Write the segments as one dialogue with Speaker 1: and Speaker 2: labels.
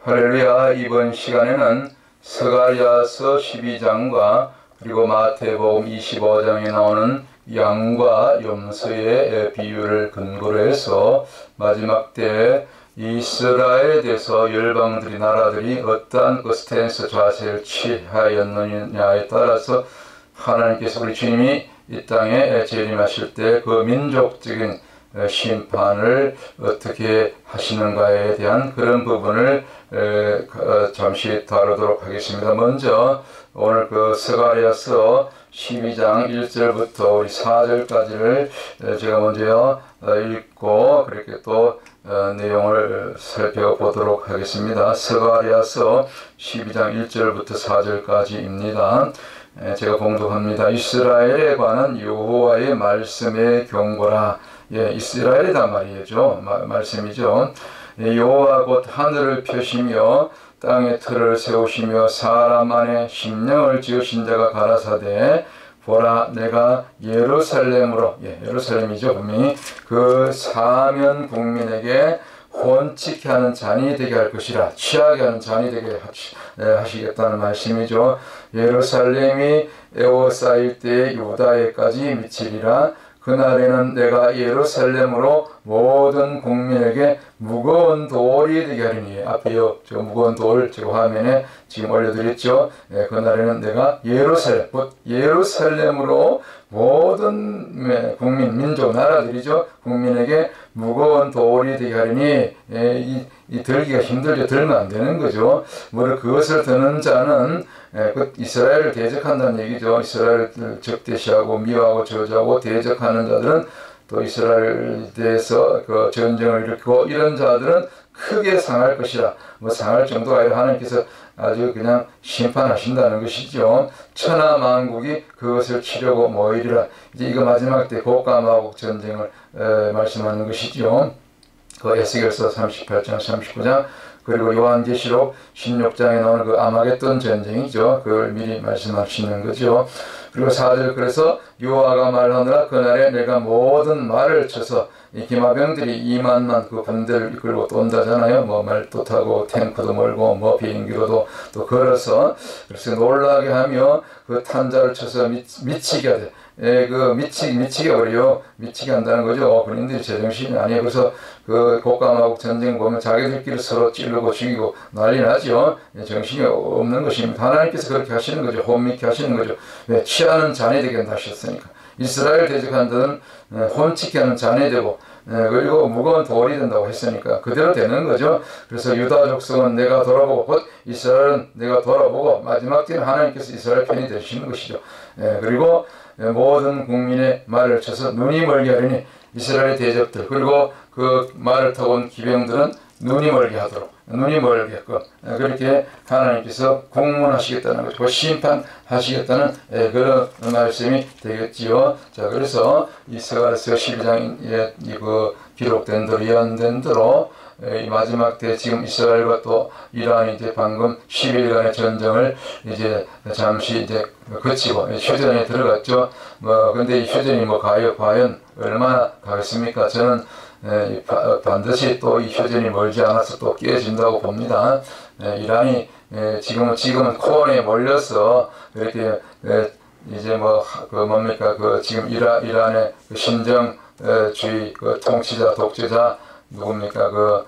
Speaker 1: 할렐루야. 이번 시간에는 스가랴서 12장과 그리고 마태복음 25장에 나오는 양과 염소의 비유를 근거로 해서 마지막 때 이스라엘에 대해서 열방들이 나라들이 어떠한 스탠스 자세를 취하였느냐에 따라서 하나님께서 우리 주님이 이 땅에 재림하실 때 그 민족적인 심판을 어떻게 하시는가에 대한 그런 부분을 잠시 다루도록 하겠습니다. 먼저 오늘 그 스가랴서 12장 1절부터 우리 4절까지를 제가 먼저 읽고 그렇게 또 내용을 살펴보도록 하겠습니다. 스가랴서 12장 1절부터 4절까지입니다. 제가 봉독합니다. 이스라엘에 관한 여호와의 말씀의 경고라. 이스라엘이다 말이죠. 말씀이죠. 여호와 곧 하늘을 펴시며 땅에 틀을 세우시며 사람 안에 심령을 지으신 자가 가라사대 보라 내가 예루살렘으로 예루살렘이죠. 분명히 그 사면 국민에게 혼치게 하는 잔이 되게 할 것이라. 취하게 하는 잔이 되게 하시겠다는 말씀이죠. 예루살렘이 에워싸일 때 유다에까지 미치리라. 그날에는 내가 예루살렘으로 모든 국민에게 무거운 돌이 되게 하리니. 앞에요. 저 무거운 돌 저 화면에 지금 올려드렸죠. 그날에는 내가 예루살렘으로 모든 국민, 민족, 나라들이죠. 국민에게 무거운 돌이 되게 하리니. 이 들기가 힘들죠. 들면 안 되는 거죠. 뭐를 그것을 드는 자는 이스라엘을 대적한다는 얘기죠. 이스라엘을 적대시하고 미워하고 저주하고 대적하는 자들은 또 이스라엘에 대해서 그 전쟁을 일으키고 이런 자들은 크게 상할 것이라. 뭐 상할 정도가 아니라 하나님께서 아주 그냥 심판하신다는 것이죠. 천하 만국이 그것을 치려고 모이리라. 이제 이거 마지막 때 고가마국 전쟁을 말씀하는 것이죠. 그 에스겔서 38장, 39장 그리고 요한계시록 16장에 나오는 그 아마겟돈 전쟁이죠. 그걸 미리 말씀하시는 거죠. 그리고 4절 그래서 여호와가 말하느라 그날에 내가 모든 말을 쳐서 이 기마병들이 2만만 그 군대를 이끌고 또 온다잖아요. 뭐 말도 타고 탱크도 몰고 뭐 비행기로도 또 걸어서 그래서 놀라게 하며 그 탄자를 쳐서 미치게 하되 미치게 버려요. 미치게 한다는 거죠. 군인들이 제정신이 아니에요. 그래서 그 고가마국 전쟁 보면 자기들끼리 서로 찌르고 죽이고 난리 나죠. 정신이 없는 것입니다. 하나님께서 그렇게 하시는 거죠. 혼미케 하시는 거죠. 왜? 취하는 잔이 되게 하셨으니까. 이스라엘 대적하는 데는 혼치게 하는 잔이 되고 그리고 무거운 돌이 된다고 했으니까 그대로 되는 거죠. 그래서 유다 족속은 내가 돌아보고 곧 이스라엘은 내가 돌아보고 마지막 때는 하나님께서 이스라엘 편이 되시는 것이죠. 그리고 모든 국민의 말을 쳐서 눈이 멀게 하리니 이스라엘의 대적들 그리고 그 말을 타고 온 기병들은 눈이 멀게 하도록 눈이 멀게끔 그렇게 하나님께서 공문하시겠다는 거죠. 심판하시겠다는 그런 말씀이 되겠지요. 자, 그래서 이 스가랴서 12장에 그 기록된 대로 예언된 대로 이 마지막 때 지금 이스라엘과 또 이란이 이제 방금 10일간의 전쟁을 이제 잠시 이제 거치고 휴전에 들어갔죠. 근데 이 휴전이 과연 얼마나 가겠습니까? 저는 반드시 또 이 휴전이 멀지 않아서 또 깨진다고 봅니다. 이란이 지금은 코온에 몰려서 이렇게 이제 지금 이란의 그 신정주의 그 통치자 독재자 누굽니까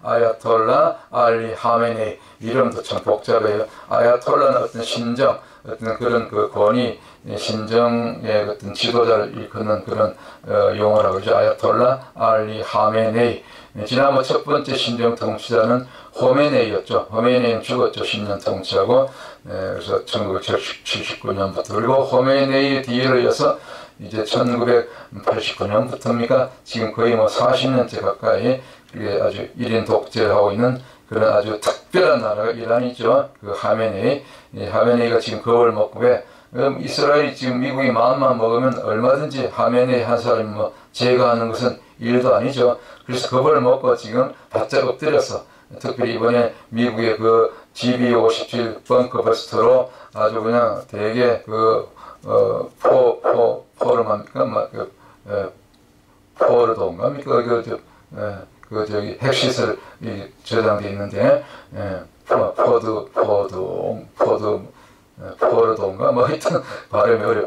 Speaker 1: 아야톨라 알리 하메네이 이름도 참 복잡해요. 아야톨라는 어떤 신정 어떤 그런 그 권위 신정의 어떤 지도자를 일컫는 그런 용어라고 그러죠. 아야톨라 알리 하메네이. 지난번 첫 번째 신정 통치자는 호메네이였죠. 호메네이는 죽었죠. 10년 통치하고 그래서 1979년부터 그리고 호메네이 뒤를 이어서 이제 1989년부터입니까? 지금 거의 40년째 가까이 아주 1인 독재하고 있는 그런 아주 특별한 나라가 이란이죠. 그 하메네이가 지금 겁을 먹고 왜? 이스라엘이 지금 미국이 마음만 먹으면 얼마든지 하메네이 한 사람이 제거하는 것은 일도 아니죠. 그래서 겁을 먹고 지금 바짝 엎드렸어. 특별히 이번에 미국의 그 GB-57 벙커 버스터로 아주 그냥 되게 포럼합니까? 포르도인가 그 저기 핵시설 저장돼 있는데 포르도인가 뭐 하여튼 발음이 어려워.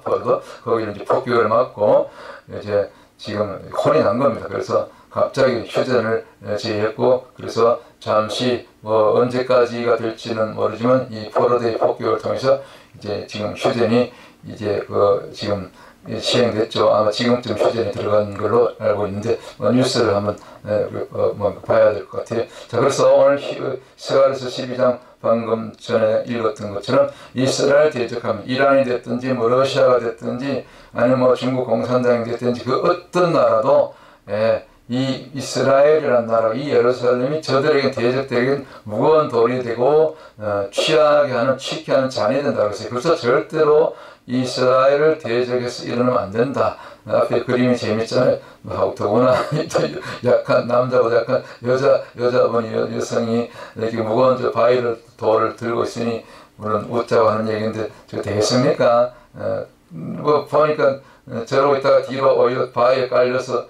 Speaker 1: 포르도 거기는 이제 폭격을 맞고 이제 지금 혼이 난 겁니다. 그래서 갑자기 휴전을 제의했고, 그래서 잠시 뭐 언제까지가 될지는 모르지만 이 포로대의 폭격을 통해서 이제 지금 휴전이 이제 지금 시행됐죠. 아마 지금쯤 휴전이 들어간 걸로 알고 있는데 뉴스를 한번 봐야 될 것 같아요. 자, 그래서 오늘 스가랴서 12장 방금 전에 읽었던 것처럼 이스라엘 대적하면 이란이 됐든지 뭐 러시아가 됐든지 아니면 뭐 중국 공산당이 됐든지 그 어떤 나라도 이 이스라엘이라는 나라, 이 예루살렘이 저들에게 대적되긴 무거운 돌이 되고 취하게 하는 잔이 된다고 했어요. 그래서 절대로 이스라엘을 대적해서 일어나면 안 된다. 앞에 그림이 재밌잖아요. 더구나 약한 남자보다 약한 여자분이 여성이 이렇게 무거운 저 돌을 들고 있으니 물론 웃자고 하는 얘기인데 저 되겠습니까? 뭐 보니까 저러고 있다가 뒤로 오히려 바위에 깔려서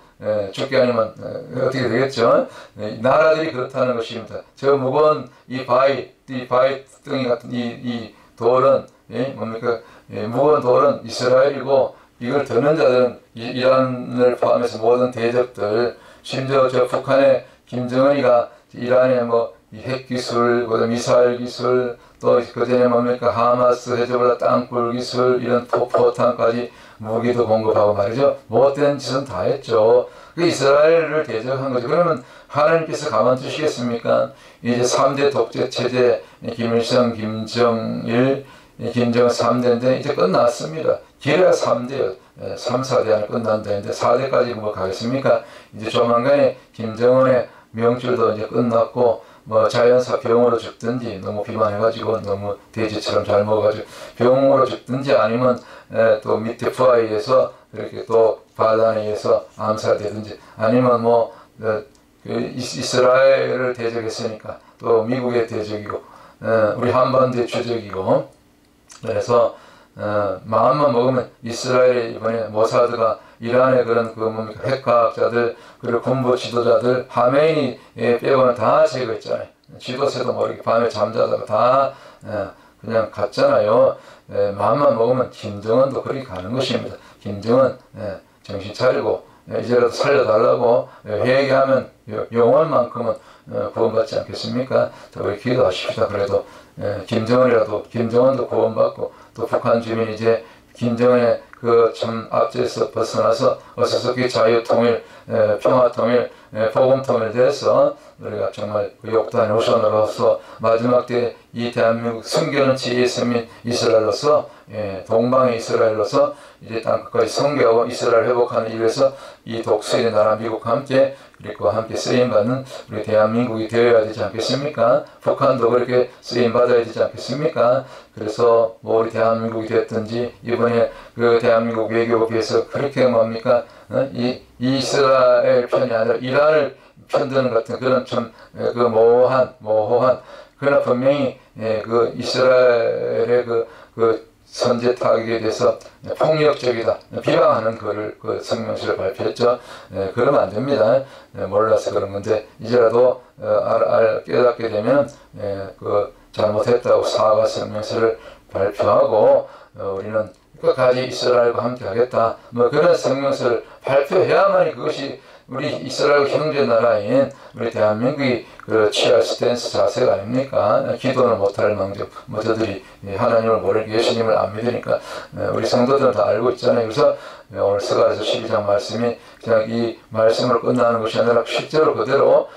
Speaker 1: 죽게 아니면 어떻게 되겠죠? 나라들이 그렇다는 것입니다. 저 무거운 이 바위 덩이 같은 이 돌은 뭡니까? 무거운 돌은 이스라엘이고 이걸 드는 자들은 이란을 포함해서 모든 대적들, 심지어 저 북한의 김정은이가 이란의 뭐 핵기술, 미사일 기술, 또 그전에 뭡니까 하마스, 헤즈볼라 땅굴 기술, 이런 포탄까지 무기도 공급하고 말이죠. 못된 짓은 다 했죠. 그 이스라엘을 대적한 거죠. 그러면 하나님께서 가만 두시겠습니까? 이제 3대 독재 체제, 김일성, 김정일, 김정은 3대인데 이제 끝났습니다. 길어야 3대요. 3, 4대 안에 끝난다는데 4대까지 뭐 가겠습니까? 이제 조만간에 김정은의 명줄도 이제 끝났고 뭐 자연사 병으로 죽든지 너무 비만해가지고 너무 돼지처럼 잘 먹어가지고 병으로 죽든지 아니면 또 밑에 부하에서 이렇게 또 바단에 의해서 암살되든지 아니면 뭐 이스라엘을 대적했으니까 또 미국의 대적이고 우리 한반도의 주적이고 그래서 마음만 먹으면 이스라엘의 이번에 모사드가 이란의 그런 뭡니까 핵과학자들 그리고 군부 지도자들 하메니 빼고는 다 제거했잖아요. 지도새도 모르게 밤에 잠자다가 다 그냥 갔잖아요. 마음만 먹으면 김정은도 그렇게 가는 것입니다. 김정은 정신 차리고 이제라도 살려달라고 회개하면 영원만큼은 구원받지 않겠습니까? 우리 기도하십시다. 그래도 김정은도 구원받고 또 북한 주민이 이제 김정은의 그 참 압제에서 벗어나서 어서서히 자유통일, 평화통일, 복음통일 돼서 우리가 정말 그 욕단의 후손으로서 마지막 때 이 대한민국 숨겨놓은 지혜의 서민 이스라엘로서 동방의 이스라엘로서 이제 땅끝까지 선교하고 이스라엘 회복하는 일에서 이 독수리 나라 미국과 함께 그리고 함께 쓰임받는 우리 대한민국이 되어야 되지 않겠습니까? 북한도 그렇게 쓰임받아야 되지 않겠습니까? 그래서 뭐 우리 대한민국이 됐든지 이번에 그 대한민국 외교부에서 그렇게 뭡니까? 이 이스라엘 편이 아니라 이란을 편드는 같은 그런 좀 그 모호한 그러나 분명히 그 이스라엘의 그 선제 타격에 대해서 폭력적이다 비방하는 그 성명서를 발표했죠. 그러면 안 됩니다. 몰라서 그런 건데 이제라도 깨닫게 되면 그 잘못했다고 사과 성명서를 발표하고 우리는 끝까지 이스라엘과 함께 하겠다. 뭐 그런 성명서를 발표해야만이 그것이 우리 이스라엘 형제 나라인 우리 대한민국이 그 취할 스탠스 자세가 아닙니까? 기도는 못할 망정, 뭐 저들이 하나님을 모르고 예수님을 안 믿으니까 우리 성도들은 다 알고 있잖아요. 그래서 오늘 스가랴서 12장 말씀이 그냥 이 말씀으로 끝나는 것이 아니라 실제로 그대로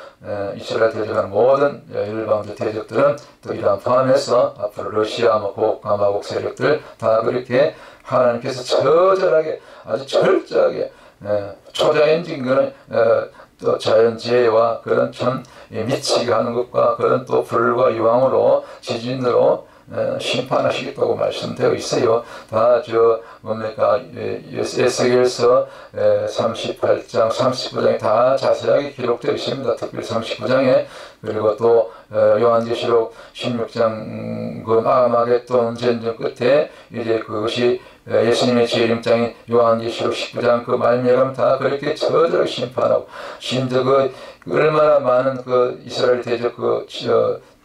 Speaker 1: 이스라엘 대적하는 모든 일방적 대적들은 또 이란 포함해서 앞으로 러시아, 가마국 세력들 다 그렇게 하나님께서 처절하게 아주 철저하게 초자연적인 그런 또 자연재해와 그런 참 미치게 하는 것과 그런 또 불과 유황으로 지진으로 심판하시겠다고 말씀되어 있어요. 다 뭡니까 에스겔서 38장 39장에 다 자세하게 기록되어 있습니다. 특별히 39장에. 그리고 또 요한계시록 16장 그 아마겟돈 전쟁 끝에 이제 그것이 예수님의 재림장인 요한계시록 19장 그 말미암아 다 그렇게 저절하게 심판하고, 심지어 그 얼마나 많은 그 이스라엘 대적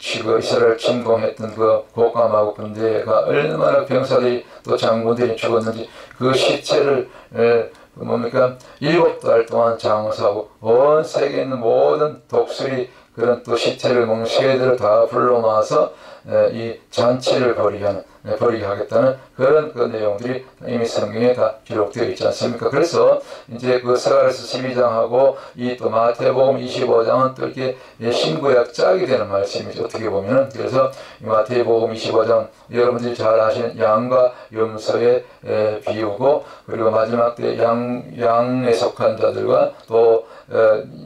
Speaker 1: 이스라엘 침공했던 그 고감하고 군대가 얼마나 병사들이 또 장군들이 죽었는지 그 시체를 뭡니까 7달 동안 장사하고 온 세계에 있는 모든 독수리 그런 또 시체를 먹는 새들을 다 불러 모아서 이 잔치를 벌이게 하겠다는 그런 그 내용들이 이미 성경에 다 기록되어 있지 않습니까? 그래서 이제 그 스가랴서 12장하고 이 또 마태복음 25장은 또 이렇게 신구약 짝이 되는 말씀이죠. 어떻게 보면은. 그래서 이 마태복음 25장 여러분들이 잘 아시는 양과 염소의 비유고, 그리고 마지막 때 양에 속한 자들과 또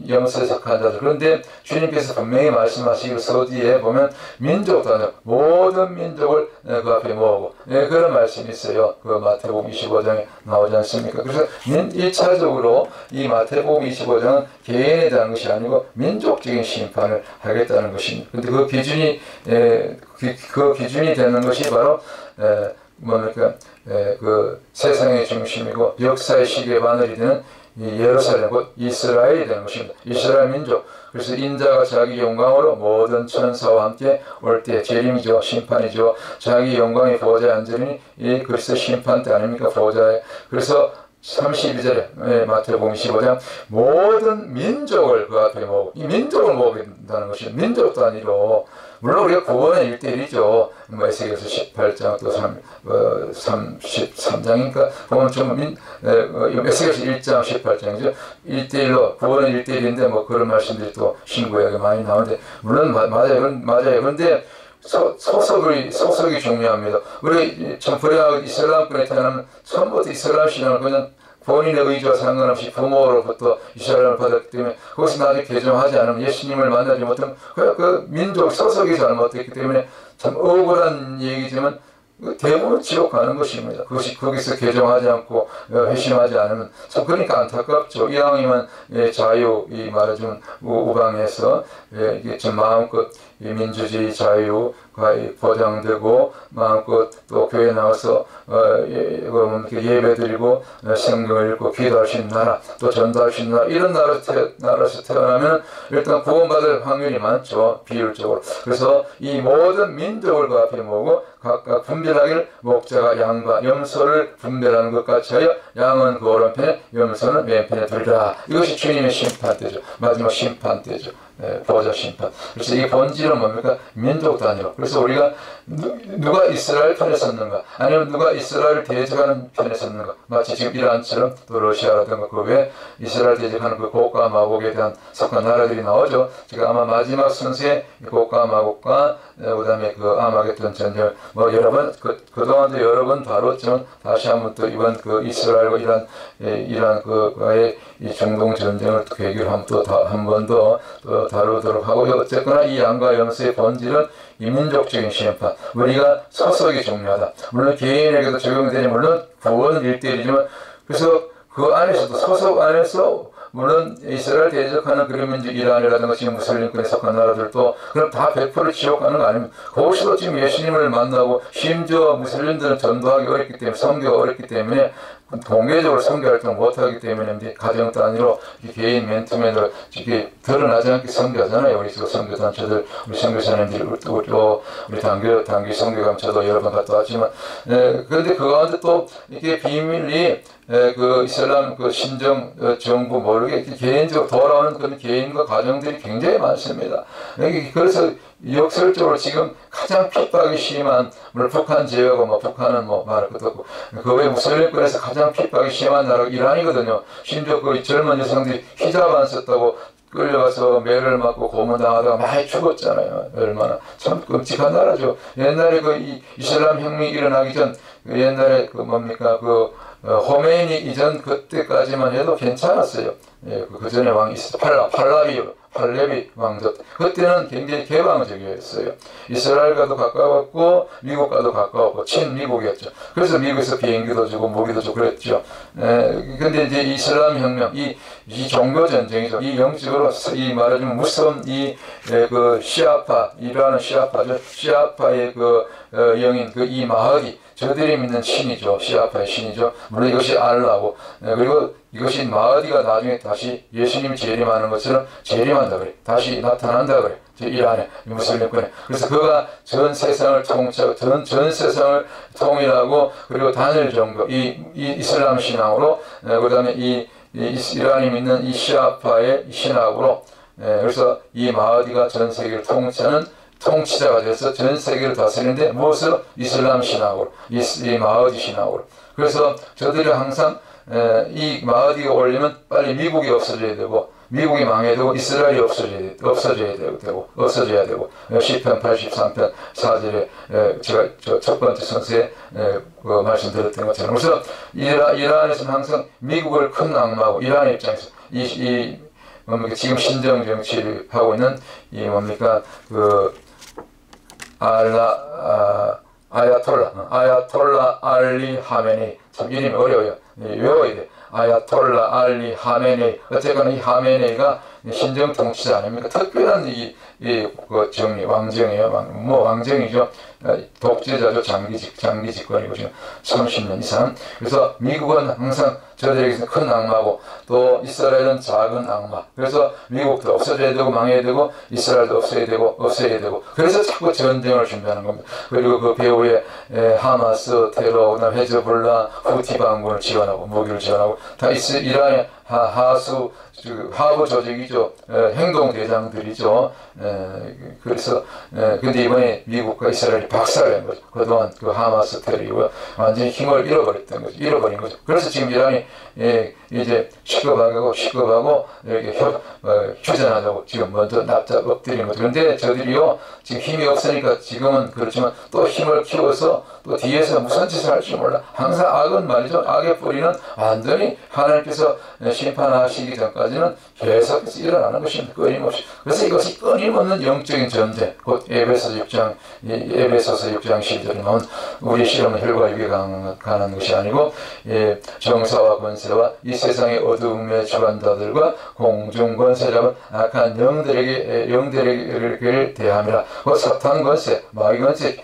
Speaker 1: 염소에 속한 자들. 그런데 주님께서 분명히 말씀하시고 서두에 보면 민족도 아니고 모든 민족을 그 앞에 모으고 그런 말씀이 있어요. 그 마태복음 25장에 나오지 않습니까? 그래서 1차적으로 이 마태복음 25장은 개인에 대한 것이 아니고 민족적인 심판을 하겠다는 것입니다. 근데 그 기준이 그 기준이 되는 것이 바로 뭡니까 그 세상의 중심이고 역사의 시계 바늘이 되는 예루살렘 곧 이스라엘이 되는 것입니다. 이스라엘 민족. 그래서 인자가 자기 영광으로 모든 천사와 함께 올 때 재림이죠. 심판이죠. 자기 영광의 보좌에 앉으니 이 그리스도 심판 때 아닙니까? 보좌에. 그래서 32절에 마태복음 25장 모든 민족을 그 앞에 모으고, 이 민족을 모으겠다는 것이 민족도 아니고, 물론 우리가 구원의 1대1이죠. 에스겔서 18장 또 33장이니까 보면 좀 에스겔서 1장 18장이죠. 1대1로 구원은 1대1인데 뭐 그런 말씀들이 또 신구약에 많이 나오는데, 물론 맞아요. 그런데 소속이 중요합니다. 우리 참 불행하게 이슬람권에 태어나면 처음부터 이슬람 신앙을 그냥 본인의 의지와 상관없이 부모로부터 이스라엘을 받았기 때문에 그것이 나중에 개종하지 않으면 예수님을 만나지 못하면 그 민족 소속이 잘못됐기 때문에 참 억울한 얘기지만 대부분 지옥 가는 것입니다. 그것이 거기서 개종하지 않고 회심하지 않으면 참 그러니까 안타깝죠. 이왕이면 자유 이 말해주면 우방에서 이게 좀 마음껏 민주주의 자유가 보장되고 마음껏 또 교회 나와서 예배드리고 성경을 읽고 기도할 수 있는 나라, 또 전도할 수 있는 나라, 이런 나라에서 태어나면 일단 구원받을 확률이 많죠. 비율적으로. 그래서 이 모든 민족을 그 앞에 모으고 각각 분별하기를 목자가 양과 염소를 분별하는 것 같이 하여 양은 그 오른편에 염소는 왼편에 두리라. 이것이 주님의 심판대죠. 마지막 심판대죠. 보좌 심판. 그래서 이 본질은 뭡니까? 민족 단위로. 그래서 우리가 누가 이스라엘 편에 섰는가, 아니면 누가 이스라엘을 대적하는 편에 섰는가. 마치 지금 이란처럼 또 러시아라든가 그 외에 이스라엘 대적하는 그 고가 마곡에 대한 속한 나라들이 나오죠. 지금 아마 마지막 순서에 고가 마곡과 그다음에 그 아마겟돈 전쟁 뭐 여러 번 그동안도 여러 번 다뤘지만 다시 한번 또 이번 그 이스라엘과 이란 그와의 이 중동 전쟁을 계기로 한 번 더 다루도록 하고요. 어쨌거나 이 양과 염소의 본질은 이민족적인 심판. 우리가 소속이 중요하다. 물론 개인에게도 적용되니 물론 구원은 1대1이지만 그래서 그 안에서도 소속 안에서 물론 이스라엘 대적하는 그런 민족 이란이라든가 지금 무슬림권에 속한 나라들도 그럼 다 100% 지옥 가는 거 아닙니까? 그것도 지금 예수님을 만나고 심지어 무슬림들은 전도하기 어렵기 때문에 선교가 어렵기 때문에 공개적으로 선교활동을 못하기 때문에 가정 단위로 개인 맨투맨으로 이렇게 드러나지 않게 선교하잖아요. 우리 선교단체들, 우리 선교사님들이 우리 단기 선교감 저도 여러 번 갔다 왔지만 그런데 그 가운데 또 이게 비밀이 그 이슬람 그 신정 정부 모르게 개인적으로 돌아오는 그런 개인과 가정들이 굉장히 많습니다. 그래서 역설적으로 지금 가장 핍박이 심한 물론 북한 제외하고 뭐 북한은 뭐 말할 것도 없고 그 외에 무슬림권에서 가장 핍박이 심한 나라가 이란이거든요. 심지어 그 젊은 여성들이 히잡 안 썼다고 끌려가서 매를 맞고 고문당하다가 많이 죽었잖아요. 얼마나 참 끔찍한 나라죠. 옛날에 그 이슬람 혁명이 일어나기 전 옛날에 그 뭡니까 호메이니 이전 그때까지만 해도 괜찮았어요. 그 전에 왕이 있었어요. 할레비 왕조, 그때는 굉장히 개방적이었어요. 이스라엘과도 가까웠고 미국과도 가까웠고 친미국이었죠. 그래서 미국에서 비행기도 주고 무기도 주고 그랬죠. 근데 이제 이슬람 혁명, 이 종교 전쟁이죠. 이 영적으로 이 말하자면 무서운 그 시아파, 이란은 시아파죠. 시아파의 영인 이 마하디, 저들이 믿는 신이죠. 시아파의 신이죠. 물론 이것이 알라고, 그리고 이것이 마하디가 나중에 다시 예수님이 재림하는 것처럼 재림한다 그래. 다시 나타난다 그래. 이란에, 무슬림권에. 그래서 그가 전 세상을 통치하고, 전 세상을 통일하고, 그리고 단일 종교, 이슬람 신앙으로, 그 다음에 이란이 믿는 이 시아파의 신학으로, 그래서 이 마하디가 전 세계를 통치하는 통치자가 돼서 전 세계를 다스리는데 무엇으로? 이슬람 신학으로, 이 마하디 신학으로. 그래서 저들이 항상 이 마하디가 올리면 빨리 미국이 없어져야 되고, 미국이 망해야 되고, 이스라엘이 없어져야 되고, 시편 83편 4절에 제가 첫 번째 선서에 말씀드렸던 것처럼. 그래서 이란에서는 항상 미국을 큰 악마고, 이란의 입장에서 지금 신정 정치를 하고 있는 아야톨라 알리 하메니, 참 이름이 어려워요. 외워야 돼. 아야톨라 알리 하메니. 어쨌거나 이 하메니가 신정 통치자 아닙니까? 특별한 정리, 왕정이에요. 왕정이죠. 독재자죠. 장기 집권이고 지금 30년 이상. 그래서 미국은 항상 저들에게서 큰 악마고, 또 이스라엘은 작은 악마. 그래서 미국도 없어져야 되고, 망해야 되고, 이스라엘도 없어야 되고. 그래서 자꾸 전쟁을 준비하는 겁니다. 그리고 그 배후에 하마스, 테러, 그다음 헤즈볼라, 후티 반군을 지원하고, 무기를 지원하고, 다 이란의 하부 조직이죠. 행동대장들이죠. 그래서 근데 이번에 미국과 이스라엘이 박살낸 거죠. 그동안 그 하마스 테러이고요. 완전히 힘을 잃어버린 거죠. 그래서 지금 이란이 이제 시급하고 이렇게 휴전하자고 지금 먼저 납작 엎드리는 거죠. 그런데 저들이요, 지금 힘이 없으니까 지금은 그렇지만 또 힘을 키워서 또 뒤에서 무슨 짓을 할지 몰라. 항상 악은 말이죠. 악의 뿌리는 완전히 하나님께서 심판하시기 전까지는 계속해서 일어나는 것입니다. 끊임없이. 그래서 이것이 끊임없는 영적인 전쟁, 곧 에베소서 6장 10절에 나온 우리 실험은 혈과 육에 관한 것이 아니고 정사와 권세와 이 세상의 어두움에 주관 자들과 공중 권세 잡은 악한 영들에게 대함이라. 사탄 권세, 마귀 권세,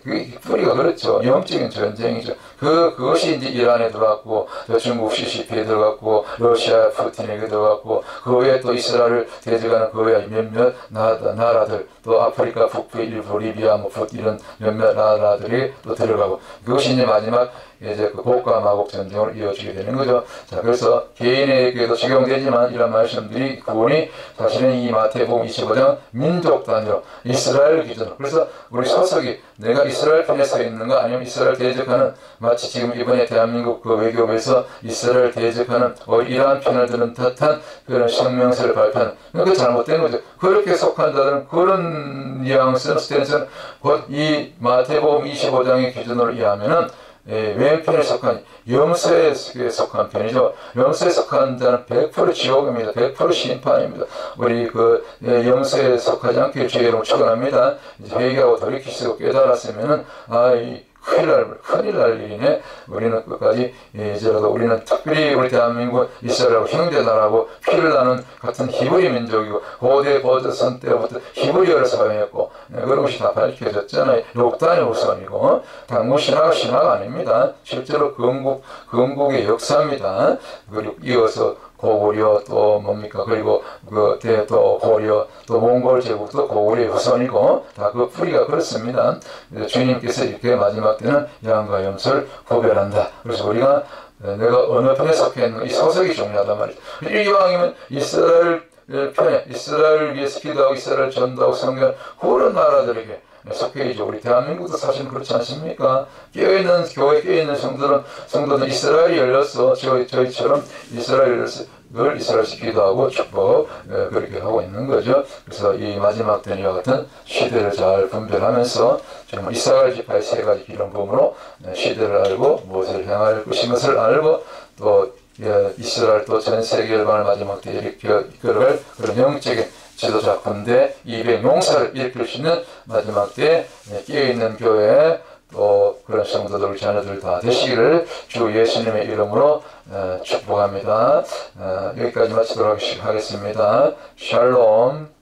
Speaker 1: 그 뿌리가 그렇죠. 영적인 전쟁이죠. 그것이 이제 이란에 들어갔고, 중국 CCP에 들어갔고, 러시아 푸틴에게 들어갔고, 그 외에 또 이스라엘을 대적하는 그 외에 몇몇 나라들, 또 아프리카 북부 일부, 리비아, 이런 몇몇 나라들이 또 들어가고, 그것이 이제 마지막 이제 그 고가 마곡 전쟁으로 이어지게 되는 거죠. 자, 그래서 개인에게도 적용되지만 이런 말씀들이 그분이 사실은 이 마태복음 25장 민족 단위로 이스라엘 기준으로. 그래서 우리 소속이 내가 이스라엘 편에 서 있는가 아니면 이스라엘 대적하는, 마치 지금 이번에 대한민국 그 외교부에서 이스라엘 대적하는 이러한 편을 드는 듯한 그런 성명서를 발표하는, 그 잘못된 거죠. 그렇게 속한 자들은 그런 뉘앙스는 스탠스는 곧 이 마태복음 25장의 기준으로 이해하면은 왼편에 속한 염소에 속한 편이죠. 염소에 속한 자는 100% 지옥입니다. 100% 심판입니다. 우리 염소에 속하지 않게 주의 이름을 축원합니다. 이제 회개하고 돌이키시고 깨달았으면은 큰일 날 일이네. 우리는 끝까지 이제라도 우리는 특별히 우리 대한민국 이스라엘하고 형제나라하고 피를 나눈 같은 히브리 민족이고, 고대 고조선 때부터 히브리어를 사용했고, 그런 것이 다 밝혀졌잖아요. 욕단의 후손이고, 당무 신화가 아닙니다. 실제로 건국의 역사입니다. 그리고 이어서 고구려 또 뭡니까? 그리고 또 고려 또 몽골 제국도 고구려의 후손이고, 다 그 풀이가 그렇습니다. 주님께서 이렇게 마지막 때는 양과 염소를 구별한다. 그래서 우리가 내가 어느 편에 속해 있는 이 소속이 중요하단 말이죠. 이왕이면 이스라엘 편에, 이스라엘을 위해서 기도하고 이스라엘 전도하고 섬기는 그런 나라들에게 속해야죠. 우리 대한민국도 사실 그렇지 않습니까? 깨어있는 교회에 깨어있는 성도는 이스라엘이 열렸어. 저희처럼 이스라엘 열렸어. 그걸 이스라엘에서 기도하고 축복 그렇게 하고 있는 거죠. 그래서 이 마지막 때와 같은 시대를 잘 분별하면서 정말 이스라엘 지파의 세 가지 기름부음으로 시대를 알고 무엇을 행할 것인 알고, 또 이스라엘 또 전 세계 열방을 마지막 때에 이끌어갈 그런 영적인 지도자 군대 200 용사를 일으킬 수 있는 마지막 때 깨어있는 교회 또 그런 성도들 자녀들 다 되시기를 주 예수님의 이름으로 축복합니다. 여기까지 마치도록 하겠습니다. 샬롬.